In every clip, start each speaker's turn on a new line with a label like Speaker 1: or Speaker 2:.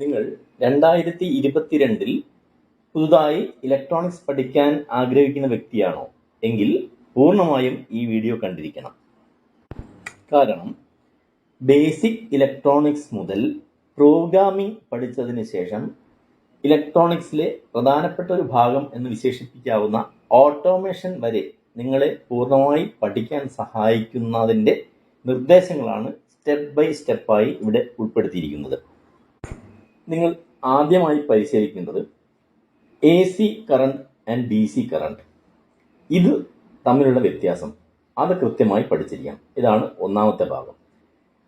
Speaker 1: നിങ്ങൾ 2022 പുതുതായി ഇലക്ട്രോണിക്സ് പഠിക്കാൻ ആഗ്രഹിക്കുന്ന വ്യക്തിയാണോ എങ്കിൽ പൂർണ്ണമായും ഈ വീഡിയോ കണ്ടിരിക്കണം. കാരണം ബേസിക് ഇലക്ട്രോണിക്സ് മുതൽ പ്രോഗ്രാമിംഗ് പഠിച്ചതിന് ശേഷം ഇലക്ട്രോണിക്സിലെ പ്രധാനപ്പെട്ട ഒരു ഭാഗം എന്ന് വിശേഷിപ്പിക്കാവുന്ന ഓട്ടോമേഷൻ വരെ നിങ്ങളെ പൂർണ്ണമായി പഠിക്കാൻ സഹായിക്കുന്നതിൻ്റെ നിർദ്ദേശങ്ങളാണ് സ്റ്റെപ്പ് ബൈ സ്റ്റെപ്പായി ഇവിടെ ഉൾപ്പെടുത്തിയിരിക്കുന്നത്. നിങ്ങൾ ആദ്യമായി പരിശീലിക്കുന്നത് AC current and DC current, ഇത് തമ്മിലുള്ള വ്യത്യാസം അത് കൃത്യമായി പഠിച്ചിരിക്കണം. ഇതാണ് ഒന്നാമത്തെ ഭാഗം.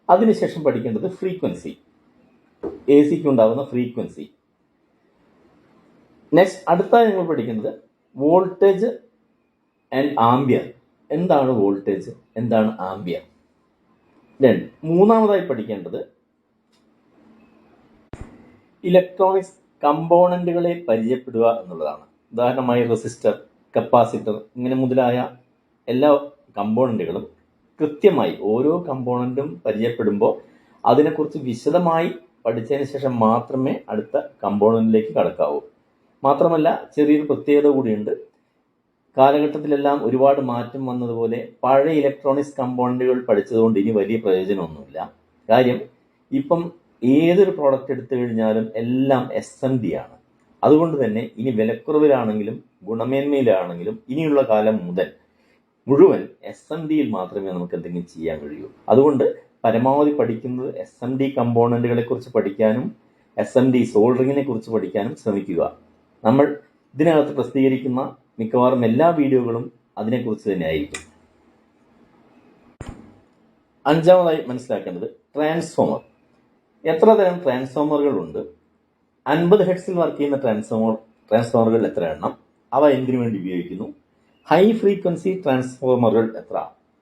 Speaker 1: അതിനുശേഷം പഠിക്കേണ്ടത് ഫ്രീക്വൻസി, AC-ക്ക് ഉണ്ടാകുന്ന ഫ്രീക്വൻസി. നെക്സ്റ്റ് അടുത്തായി നിങ്ങൾ പഠിക്കേണ്ടത് വോൾട്ടേജ് ആൻഡ് ആംബിയർ. എന്താണ് വോൾട്ടേജ്, എന്താണ് ആംബിയർ? മൂന്നാമതായി പഠിക്കേണ്ടത് ഇലക്ട്രോണിക്സ് കമ്പോണന്റുകളെ പരിചയപ്പെടുക എന്നുള്ളതാണ്. ഉദാഹരണമായി റെസിസ്റ്റർ, കപ്പാസിറ്റർ ഇങ്ങനെ മുതലായ എല്ലാ കമ്പോണന്റുകളും കൃത്യമായി ഓരോ കമ്പോണന്റും പരിചയപ്പെടുമ്പോൾ അതിനെക്കുറിച്ച് വിശദമായി പഠിച്ചതിന് ശേഷം മാത്രമേ അടുത്ത കമ്പോണന്റിലേക്ക് കടക്കാവൂ. മാത്രമല്ല ചെറിയൊരു പ്രത്യേകത കൂടിയുണ്ട്. കാലഘട്ടത്തിലെല്ലാം ഒരുപാട് മാറ്റം വന്നതുപോലെ പഴയ ഇലക്ട്രോണിക്സ് കമ്പോണന്റുകൾ പഠിച്ചതുകൊണ്ട് ഇനി വലിയ പ്രയോജനമൊന്നുമില്ല. കാര്യം ഇപ്പം ഏതൊരു പ്രോഡക്റ്റ് എടുത്തു കഴിഞ്ഞാലും എല്ലാം SMD ആണ്. അതുകൊണ്ട് തന്നെ ഇനി വിലക്കുറവിലാണെങ്കിലും ഗുണമേന്മയിലാണെങ്കിലും ഇനിയുള്ള കാലം മുതൽ മുഴുവൻ SMD-യിൽ മാത്രമേ നമുക്ക് എന്തെങ്കിലും ചെയ്യാൻ കഴിയൂ. അതുകൊണ്ട് പരമാവധി പഠിക്കുന്നത് SMD കമ്പോണന്റുകളെ കുറിച്ച് പഠിക്കാനും SMD സോൾഡറിങ്ങിനെ കുറിച്ച് പഠിക്കാനും ശ്രമിക്കുക. നമ്മൾ ഇതിനകത്ത് പ്രസിദ്ധീകരിക്കുന്ന മിക്കവാറും എല്ലാ വീഡിയോകളും അതിനെക്കുറിച്ച് തന്നെ ആയിരിക്കും. അഞ്ചാമതായി മനസ്സിലാക്കേണ്ടത് ട്രാൻസ്ഫോമർ. എത്ര തരം ട്രാൻസ്ഫോമറുകളുണ്ട്, 50 ഹെർട്സിൽ വർക്ക് ചെയ്യുന്ന ട്രാൻസ്ഫോമറുകൾ എത്ര എണ്ണം, അവ എന്തിനു വേണ്ടി ഉപയോഗിക്കുന്നു, ഹൈ ഫ്രീക്വൻസി ട്രാൻസ്ഫോമറുകൾ എത്ര.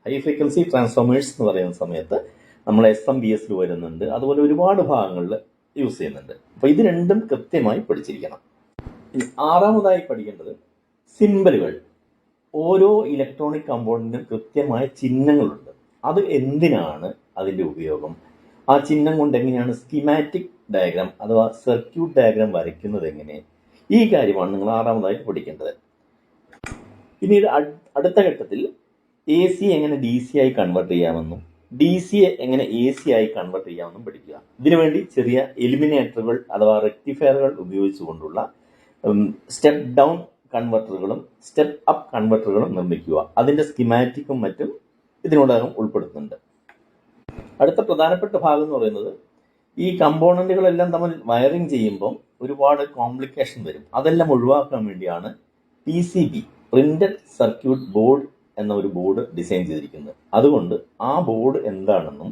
Speaker 1: ഹൈ ഫ്രീക്വൻസി ട്രാൻസ്ഫോമേഴ്സ് എന്ന് പറയുന്ന സമയത്ത് നമ്മൾ SMBS വരുന്നുണ്ട്, അതുപോലെ ഒരുപാട് ഭാഗങ്ങളിൽ യൂസ് ചെയ്യുന്നുണ്ട്. അപ്പോൾ ഇത് രണ്ടും കൃത്യമായി പഠിച്ചിരിക്കണം. ആറാമതായി പഠിക്കേണ്ടത് സിംബലുകൾ. ഓരോ ഇലക്ട്രോണിക് കമ്പോണന്റിനും കൃത്യമായ ചിഹ്നങ്ങളുണ്ട്. അത് എന്തിനാണ് അതിൻ്റെ ഉപയോഗം, ആ ചിഹ്നം കൊണ്ട് എങ്ങനെയാണ് സ്കീമാറ്റിക് ഡയഗ്രാം അഥവാ സർക്യൂട്ട് ഡയഗ്രാം വരയ്ക്കുന്നത് എങ്ങനെ, ഈ കാര്യമാണ് നിങ്ങൾ ആറാമതായിട്ട് പഠിക്കേണ്ടത്. പിന്നീട് അടുത്ത ഘട്ടത്തിൽ AC എങ്ങനെ DC ആയി കൺവേർട്ട് ചെയ്യാമെന്നും DC എങ്ങനെ AC ആയി കൺവേർട്ട് ചെയ്യാമെന്നും പഠിക്കുക. ഇതിനുവേണ്ടി ചെറിയ എലിമിനേറ്ററുകൾ അഥവാ റെക്ടിഫയറുകൾ ഉപയോഗിച്ചുകൊണ്ടുള്ള സ്റ്റെപ്പ് ഡൗൺ കൺവെർട്ടറുകളും സ്റ്റെപ്പ് അപ്പ് കൺവെർട്ടറുകളും നിർമ്മിക്കുക. അതിൻ്റെ സ്കീമാറ്റിക്കും മറ്റും ഇതിനോടകം ഉൾപ്പെടുത്തുന്നുണ്ട്. അടുത്ത പ്രധാനപ്പെട്ട ഭാഗം എന്ന് പറയുന്നത് ഈ കമ്പോണന്റുകളെല്ലാം തമ്മിൽ വയറിംഗ് ചെയ്യുമ്പം ഒരുപാട് കോംപ്ലിക്കേഷൻ വരും. അതെല്ലാം ഒഴിവാക്കാൻ വേണ്ടിയാണ് PCB, പ്രിന്റഡ് സർക്യൂട്ട് ബോർഡ് എന്ന ഒരു ബോർഡ് ഡിസൈൻ ചെയ്തിരിക്കുന്നത്. അതുകൊണ്ട് ആ ബോർഡ് എന്താണെന്നും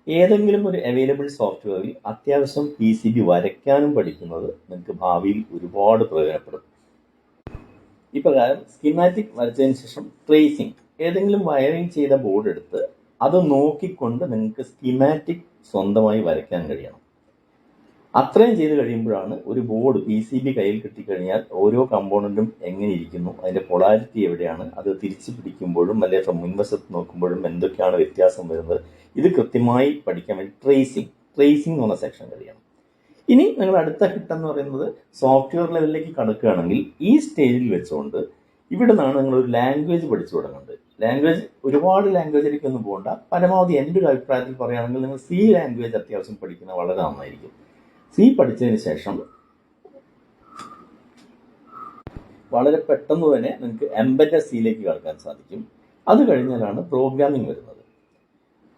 Speaker 1: ഏതെങ്കിലും ഒരു അവൈലബിൾ സോഫ്റ്റ്വെയറിൽ അത്യാവശ്യം PCB വരയ്ക്കാനും പഠിക്കുന്നത് നിങ്ങൾക്ക് ഭാവിയിൽ ഒരുപാട് പ്രയോജനപ്പെടും. ഇപ്രകാരം സ്കീമാറ്റിക് വരച്ചതിന് ശേഷം ട്രേസിംഗ്, ഏതെങ്കിലും വയറിംഗ് ചെയ്ത ബോർഡ് എടുത്ത് അത് നോക്കിക്കൊണ്ട് നിങ്ങൾക്ക് സ്കീമാറ്റിക് സ്വന്തമായി വരയ്ക്കാൻ കഴിയണം. അത്രയും ചെയ്ത് കഴിയുമ്പോഴാണ് ഒരു ബോർഡ് PCB കയ്യിൽ കിട്ടിക്കഴിഞ്ഞാൽ ഓരോ കമ്പോണന്റും എങ്ങനെ ഇരിക്കുന്നു, അതിൻ്റെ പൊളാരിറ്റി എവിടെയാണ്, അത് തിരിച്ചു പിടിക്കുമ്പോഴും അല്ലെങ്കിൽ മുൻവശത്ത് നോക്കുമ്പോഴും എന്തൊക്കെയാണ് വ്യത്യാസം വരുന്നത്, ഇത് കൃത്യമായി പഠിക്കാൻ വേണ്ടി ട്രേസിംഗ് എന്ന് പറഞ്ഞ സെക്ഷൻ കഴിയണം. ഇനി നിങ്ങൾ അടുത്ത ഘട്ടം എന്ന് പറയുന്നത് സോഫ്റ്റ്വെയർ ലെവലിലേക്ക് കടക്കുകയാണെങ്കിൽ ഈ സ്റ്റേജിൽ വെച്ചുകൊണ്ട് ഇവിടെ നിന്നാണ് നിങ്ങളൊരു ലാംഗ്വേജ് പഠിച്ചു തുടങ്ങുന്നത്. ലാംഗ്വേജ് ഒരുപാട് ലാംഗ്വേജിലേക്ക് ഒന്നും പോകണ്ട. പരമാവധി എൻ്റെ ഒരു അഭിപ്രായത്തിൽ പറയുകയാണെങ്കിൽ നിങ്ങൾ C ലാംഗ്വേജ് അത്യാവശ്യം പഠിക്കുന്നത് വളരെ നന്നായിരിക്കും. C പഠിച്ചതിന് ശേഷം വളരെ പെട്ടെന്ന് തന്നെ നിങ്ങൾക്ക് എംബെഡഡ് C-ലേക്ക് കടക്കാൻ സാധിക്കും. അത് കഴിഞ്ഞാലാണ് പ്രോഗ്രാമിംഗ് വരുന്നത്.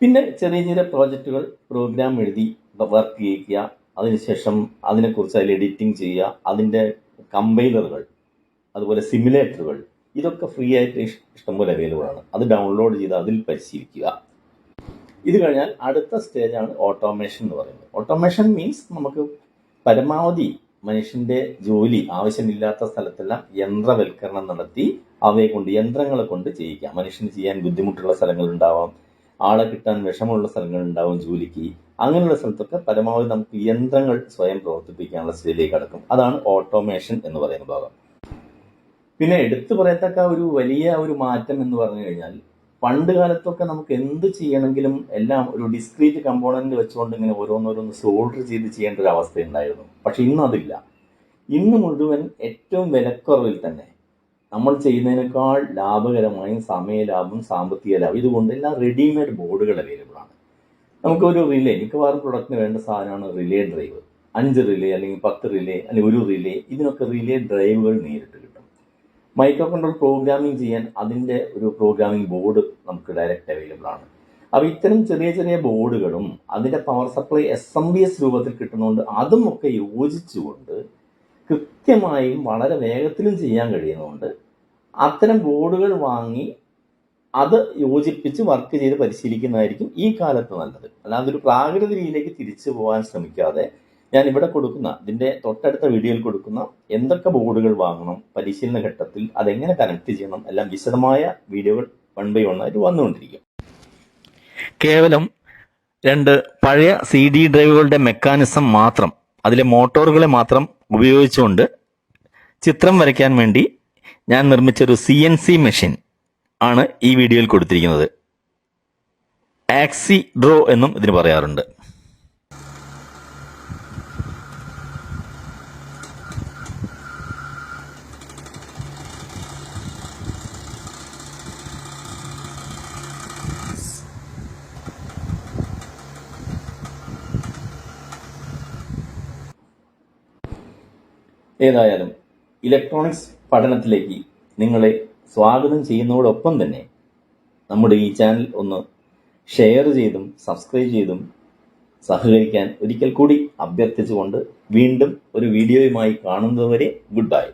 Speaker 1: പിന്നെ ചെറിയ ചെറിയ പ്രോജക്റ്റുകൾ പ്രോഗ്രാം എഴുതി വർക്ക് ചെയ്യിക്കുക, അതിനുശേഷം അതിനെക്കുറിച്ച് അതിൽ എഡിറ്റിംഗ് ചെയ്യുക, അതിൻ്റെ കമ്പൈലറുകൾ അതുപോലെ സിമുലേറ്ററുകൾ ഇതൊക്കെ ഫ്രീ ആയിട്ട് ഇഷ്ടംപോലെ അവൈലബിൾ ആണ്. അത് ഡൗൺലോഡ് ചെയ്ത് അതിൽ പരിശീലിക്കുക. ഇത് കഴിഞ്ഞാൽ അടുത്ത സ്റ്റേജാണ് ഓട്ടോമേഷൻ എന്ന് പറയുന്നത്. ഓട്ടോമേഷൻ മീൻസ് നമുക്ക് പരമാവധി മനുഷ്യൻ്റെ ജോലി ആവശ്യമില്ലാത്ത സ്ഥലത്തെല്ലാം യന്ത്രവൽക്കരണം നടത്തി യന്ത്രങ്ങളെ കൊണ്ട് ചെയ്യിക്കാം. മനുഷ്യന് ചെയ്യാൻ ബുദ്ധിമുട്ടുള്ള സ്ഥലങ്ങളുണ്ടാവാം, ആളെ കിട്ടാൻ വിഷമമുള്ള സ്ഥലങ്ങളുണ്ടാവും ജോലിക്ക്. അങ്ങനെയുള്ള സ്ഥലത്തൊക്കെ പരമാവധി നമുക്ക് യന്ത്രങ്ങൾ സ്വയം പ്രവർത്തിപ്പിക്കാനുള്ള സ്റ്റേജിലേക്ക് കടക്കും. അതാണ് ഓട്ടോമേഷൻ എന്ന് പറയുന്ന ഭാഗം. പിന്നെ എടുത്തു പറയത്തക്ക ഒരു വലിയ ഒരു മാറ്റം എന്ന് പറഞ്ഞു കഴിഞ്ഞാൽ പണ്ട് കാലത്തൊക്കെ നമുക്ക് എന്ത് ചെയ്യണമെങ്കിലും എല്ലാം ഒരു ഡിസ്ക്രീറ്റ് കമ്പോണന്റ് വെച്ചുകൊണ്ട് ഇങ്ങനെ ഓരോന്നോരോന്ന് സോൾഡർ ചെയ്ത് ചെയ്യേണ്ട ഒരു അവസ്ഥ ഉണ്ടായിരുന്നു. പക്ഷെ ഇന്ന് അതില്ല. ഇന്ന് മുഴുവൻ ഏറ്റവും വിലക്കുറവിൽ തന്നെ നമ്മൾ ചെയ്യുന്നതിനേക്കാൾ ലാഭകരമായും സമയലാഭം, സാമ്പത്തിക ലാഭം, ഇതുകൊണ്ട് എല്ലാം റെഡിമെയ്ഡ് ബോർഡുകൾ അവൈലബിൾ ആണ്. നമുക്കൊരു റിലേ, മിക്കവാറും പ്രൊഡക്റ്റിന് വേണ്ട സാധനമാണ് റിലേ ഡ്രൈവ്. 5 റിലേ അല്ലെങ്കിൽ 10 റിലേ അല്ലെങ്കിൽ 1 റിലേ, ഇതിനൊക്കെ റിലേ ഡ്രൈവുകൾ നേരിട്ട് കിട്ടും. മൈക്രോ കൺട്രോൾ പ്രോഗ്രാമിംഗ് ചെയ്യാൻ അതിൻ്റെ ഒരു പ്രോഗ്രാമിംഗ് ബോർഡ് നമുക്ക് ഡയറക്റ്റ് അവൈലബിൾ ആണ്. അപ്പോൾ ഇത്തരം ചെറിയ ചെറിയ ബോർഡുകളും അതിൻ്റെ പവർ സപ്ലൈ SMBS രൂപത്തിൽ കിട്ടുന്നതുകൊണ്ട് അതും ഒക്കെ യോജിച്ചുകൊണ്ട് കൃത്യമായും വളരെ വേഗത്തിലും ചെയ്യാൻ കഴിയുന്നതുകൊണ്ട് അത്തരം ബോർഡുകൾ വാങ്ങി അത് യോജിപ്പിച്ച് വർക്ക് ചെയ്ത് പരിശീലിക്കുന്നതായിരിക്കും ഈ കാലത്ത് നല്ലത്. അല്ലാതെ ഒരു പ്രാകൃത രീതിയിലേക്ക് തിരിച്ചു പോകാൻ ശ്രമിക്കാതെ ഞാൻ ഇവിടെ കൊടുക്കുന്ന, ഇതിൻ്റെ തൊട്ടടുത്ത വീഡിയോയിൽ കൊടുക്കുന്ന എന്തൊക്കെ ബോർഡുകൾ വാങ്ങണം, പരിശീലന ഘട്ടത്തിൽ അതെങ്ങനെ കണക്ട് ചെയ്യണം, എല്ലാം വിശദമായ വീഡിയോകൾ 1 by 1 ആയിട്ട് വന്നുകൊണ്ടിരിക്കും. കേവലം 2 പഴയ CD ഡ്രൈവുകളുടെ മെക്കാനിസം മാത്രം, അതിലെ മോട്ടോറുകളെ മാത്രം ഉപയോഗിച്ചുകൊണ്ട് ചിത്രം വരയ്ക്കാൻ വേണ്ടി ഞാൻ നിർമ്മിച്ചൊരു CNC മെഷീൻ ആണ് ഈ വീഡിയോയിൽ കൊടുത്തിരിക്കുന്നത്. ആക്സി ഡ്രോ എന്നും ഇതിന് പറയാറുണ്ട്. ഏതായാലും ഇലക്ട്രോണിക്സ് പഠനത്തിലേക്ക് നിങ്ങളെ സ്വാഗതം ചെയ്യുന്നതോടൊപ്പം തന്നെ നമ്മുടെ ഈ ചാനൽ ഒന്ന് ഷെയർ ചെയ്തും സബ്സ്ക്രൈബ് ചെയ്തും സഹകരിക്കാൻ ഒരിക്കൽ കൂടി അഭ്യർത്ഥിച്ചുകൊണ്ട് വീണ്ടും ഒരു വീഡിയോയുമായി കാണുന്നതുവരെ ഗുഡ് ബൈ.